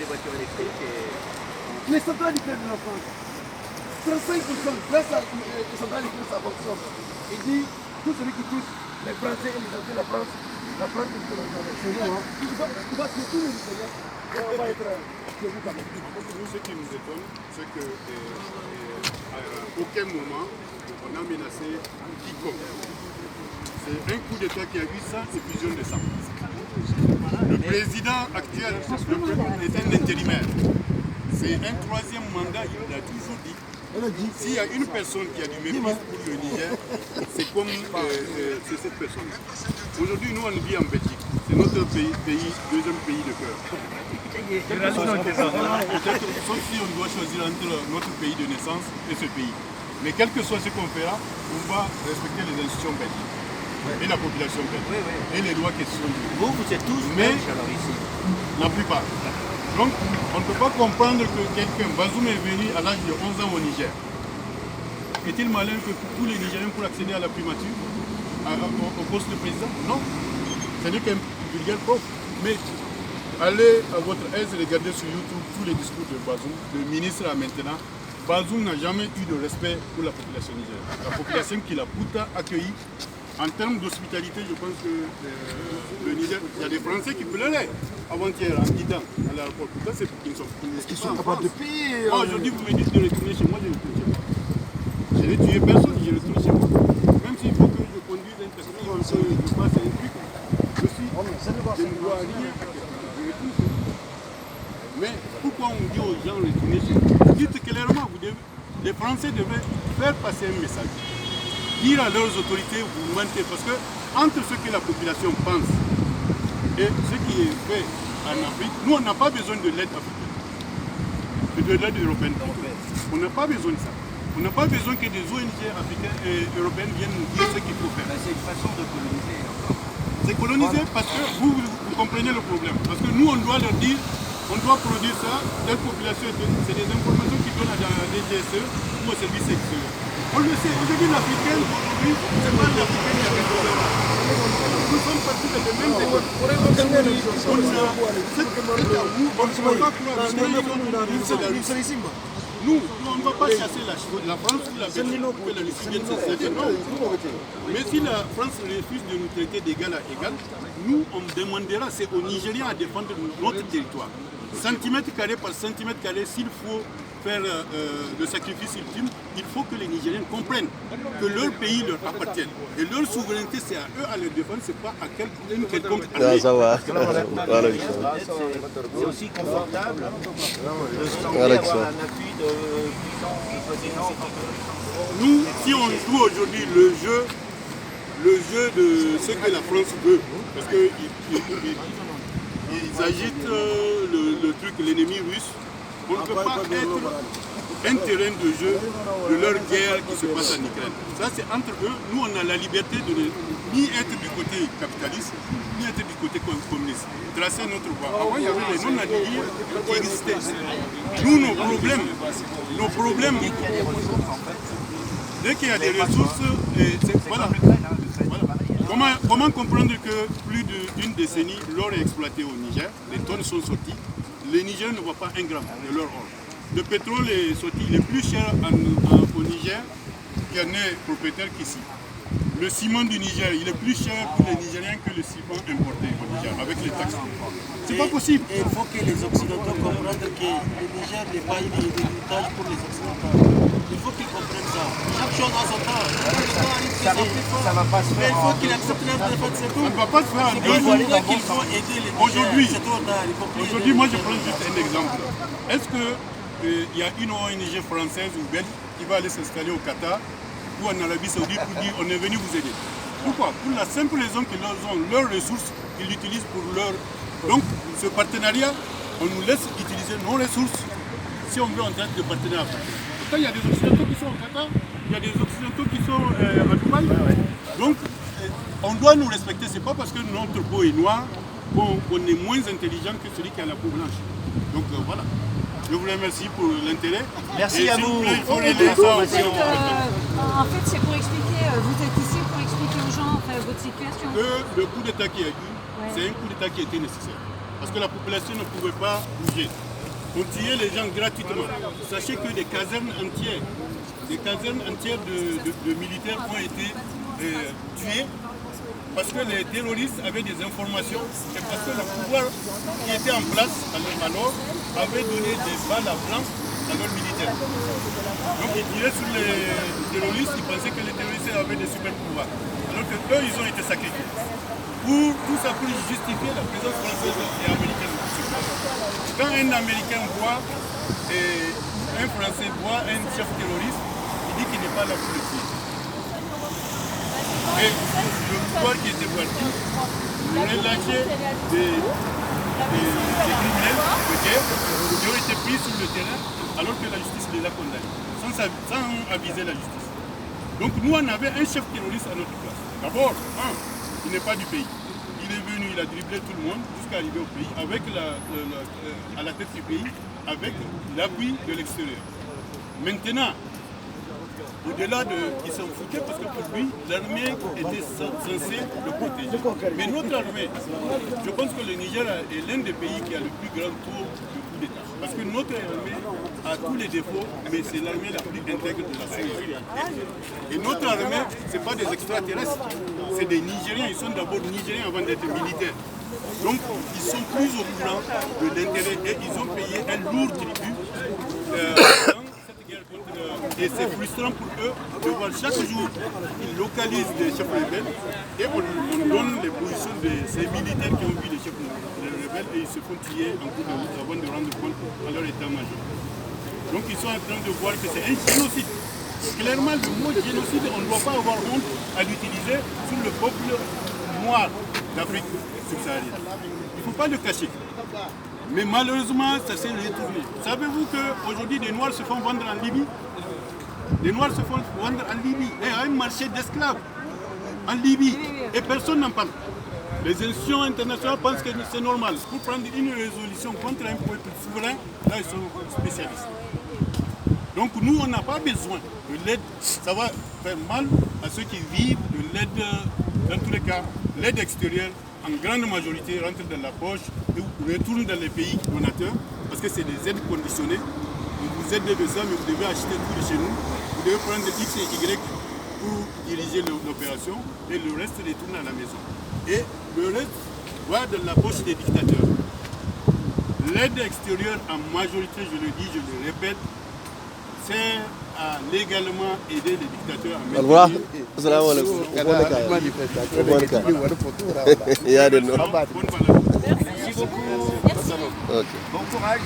voitures électriques et... Les centrales nucléaires de la France, 35% grâce à les centrales nucléaires, ça fonctionne. Il dit, tout celui qui touche les Français et les Français, la France est de l'argent. C'est nous, hein. Tu vas sur tous les Nigériens, on va être chez vous quand même. Nous, ce qui nous étonne, c'est qu'à aucun moment, on a menacé quiconque. C'est un coup d'État qui a eu ça, c'est fusion de sang. Le président actuel est un intérimaire. C'est un troisième mandat, il a toujours dit. S'il y a une personne qui a du mépris pour le Niger, c'est comme c'est cette personne. Aujourd'hui, nous, on vit en Belgique. C'est notre pays, deuxième pays de cœur. Sauf si on doit choisir entre notre pays de naissance et ce pays. Mais quel que soit ce qu'on fera, on va respecter les institutions belges et la population belge et les lois qui sont dues. Vous êtes tous belges alors ici? La plupart. Donc, on ne peut pas comprendre que quelqu'un, Bazoum est venu à l'âge de 11 ans au Niger. Est-il malin que tous les Nigériens pour accéder à la primature, au poste de président? Non. Ce n'est qu'un vulgaire prof. Mais allez à votre aise et regardez sur YouTube tous les discours de Bazoum, le ministre là maintenant. Bazoum n'a jamais eu de respect pour la population nigérienne. La population qu'il a accueillie. En termes d'hospitalité, je pense que le Niger, il y a des Français qui pleuraient avant-hier en guidant à l'aéroport. Pourquoi c'est qu'ils sont Est-ce qu'ils sont capables de payer? Aujourd'hui, vous me dites de retourner chez moi, je retourne chez moi. Je n'ai tué personne, je retourne chez moi. Même s'il faut que je conduise un taxi, je passe un truc, je ne dois rien à quelqu'un. Je retourne chez moi. Mais pourquoi on dit aux gens de retourner chez moi? Dites clairement, les Français devaient faire passer un message. Dire à leurs autorités, vous mentez, parce que entre ce que la population pense et ce qui est fait en Afrique, nous on n'a pas besoin de l'aide africaine, de l'aide européenne. On n'a pas besoin de ça. On n'a pas besoin que des ONG africaines et européennes viennent nous dire ce qu'il faut faire. C'est une façon de coloniser encore. C'est coloniser parce que vous comprenez le problème. Parce que nous on doit leur dire, on doit produire ça, telle population, c'est des informations qui donnent à la DGSE ou au service extérieur. On le sait, aujourd'hui l'Africaine, aujourd'hui, c'est pas l'Africaine qui a fait problème. Nous sommes partis de les mêmes écoles. On ne va pas chasser la France ou la Belgique pour que la Russie vienne s'installer. Non. Mais si la France refuse de nous traiter d'égal à égal, nous, on demandera, c'est aux Nigériens à défendre notre territoire. Centimètre carré par centimètre carré, s'il faut faire le sacrifice ultime, il faut que les Nigériens comprennent que leur pays leur appartient. Et leur souveraineté, c'est à eux à le défendre, c'est pas à une quelconque armée. Ça va. C'est aussi confortable de se avoir un appui de puissance qui soit énorme. Nous, si on joue aujourd'hui le jeu de ce que la France veut, parce qu'ils agitent le truc, l'ennemi russe, on ne peut pas être un terrain de jeu de leur guerre qui se passe en Ukraine. Ça, c'est entre eux. Nous, on a la liberté de ni être du côté capitaliste, ni être du côté communiste. Tracer notre voie. Avant, il y avait les non-alignés qui existaient. Nous, nos problèmes, dès qu'il y a des ressources, voilà. Comment comprendre que plus d'une décennie, l'or est exploité au Niger, les tonnes sont sorties, les Nigériens ne voient pas un gramme de leur or. Le pétrole est sorti, il est plus cher au Niger qu'il en est propriétaire qu'ici. Le ciment du Niger, il est plus cher pour les Nigériens que le ciment importé au Niger, avec les taxes. C'est pas possible. Et il faut que les Occidentaux comprennent que le Niger n'est pas une héritage pour les Occidentaux. Il faut qu'ils comprennent ça. Chaque chose a son temps. Ça va pas se faire. Il faut qu'ils acceptent leur défaite, c'est tout. Ça ne va pas se faire en deux jours. Il faut aider les Nigériens. Aujourd'hui, moi je prends juste un exemple. Est-ce qu'il y a une ONG française ou belge qui va aller s'installer au Qatar ou en Arabie Saoudite pour dire on est venu vous aider? Pourquoi? Pour la simple raison qu'ils ont leurs ressources, qu'ils l'utilisent pour leur... Donc ce partenariat, on nous laisse utiliser nos ressources si on veut entrer de partenariat. Pourtant il y a des Occidentaux qui sont au Qatar, il y a des Occidentaux qui sont à Dubaï. Donc on doit nous respecter, c'est pas parce que notre peau est noire qu'on est moins intelligent que celui qui a la peau blanche. Donc voilà. Je vous remercie pour l'intérêt. Merci à vous. En fait, c'est pour expliquer, vous êtes ici pour expliquer aux gens votre situation. Le coup d'État qui a eu, c'est un coup d'État qui était nécessaire. Parce que la population ne pouvait pas bouger. pour tuer les gens gratuitement. Sachez que des casernes entières de militaires ont été tués parce que les terroristes avaient des informations et parce que le pouvoir qui était en place alors avait donné des balles à blanc à leurs militaires. Donc ils tiraient sur les terroristes, ils pensaient que les terroristes avaient des super pouvoirs. Alors que eux, ils ont été sacrifiés. Tout ça pour justifier la présence française et américaine. Quand un Américain voit un Français voit un chef terroriste, il dit qu'il n'est pas là pour le tuer. Et le pouvoir qui était parti, il aurait lâché des criminels de guerre qui ont été pris sur le terrain alors que la justice les a condamnés, sans aviser la justice. Donc nous, on avait un chef terroriste à notre place. D'abord, il n'est pas du pays. Il est venu, il a dribblé tout le monde jusqu'à arriver au pays, avec à la tête du pays, avec l'appui de l'extérieur. Maintenant, au-delà il s'en foutait parce que pour lui, l'armée était censée le protéger. Mais notre armée, je pense que le Niger est l'un des pays qui a le plus grand taux de coup d'État. Parce que notre armée a tous les défauts, mais c'est l'armée la plus intègre de la société. Et notre armée, ce n'est pas des extraterrestres, c'est des Nigériens. Ils sont d'abord Nigériens avant d'être militaires. Donc, ils sont plus au courant de l'intérêt et ils ont payé un lourd tribut dans cette guerre contre. Et c'est frustrant pour eux de voir chaque jour qu'ils localisent des chefs rebelles et on donne les positions de ces militaires qui ont vu les chefs rebelles et ils se font tuer en cours de route avant de rendre compte à leur état-major. Donc ils sont en train de voir que c'est un génocide. Clairement, le mot génocide, on ne doit pas avoir honte à l'utiliser sur le peuple noir d'Afrique subsaharienne. Il ne faut pas le cacher. Mais malheureusement, ça s'est retourné. Savez-vous qu'aujourd'hui, des Noirs se font vendre en Libye? Des Noirs se font vendre en Libye. Et à un marché d'esclaves en Libye. Et personne n'en parle. Les institutions internationales pensent que c'est normal. Pour prendre une résolution contre un peuple souverain, là, ils sont spécialistes. Donc nous, on n'a pas besoin de l'aide. Ça va faire mal à ceux qui vivent de l'aide, dans tous les cas, l'aide extérieure, en grande majorité, rentre dans la poche et retourne dans les pays donateurs, parce que c'est des aides conditionnées. On vous aide de ça, mais vous devez acheter tout de chez nous. Vous devez prendre X et Y pour diriger l'opération, et le reste retourne à la maison. Et le reste va dans la poche des dictateurs. L'aide extérieure, en majorité, je le dis, je le répète, c'est à légalement aider les dictateurs à Bonne valeur. courage.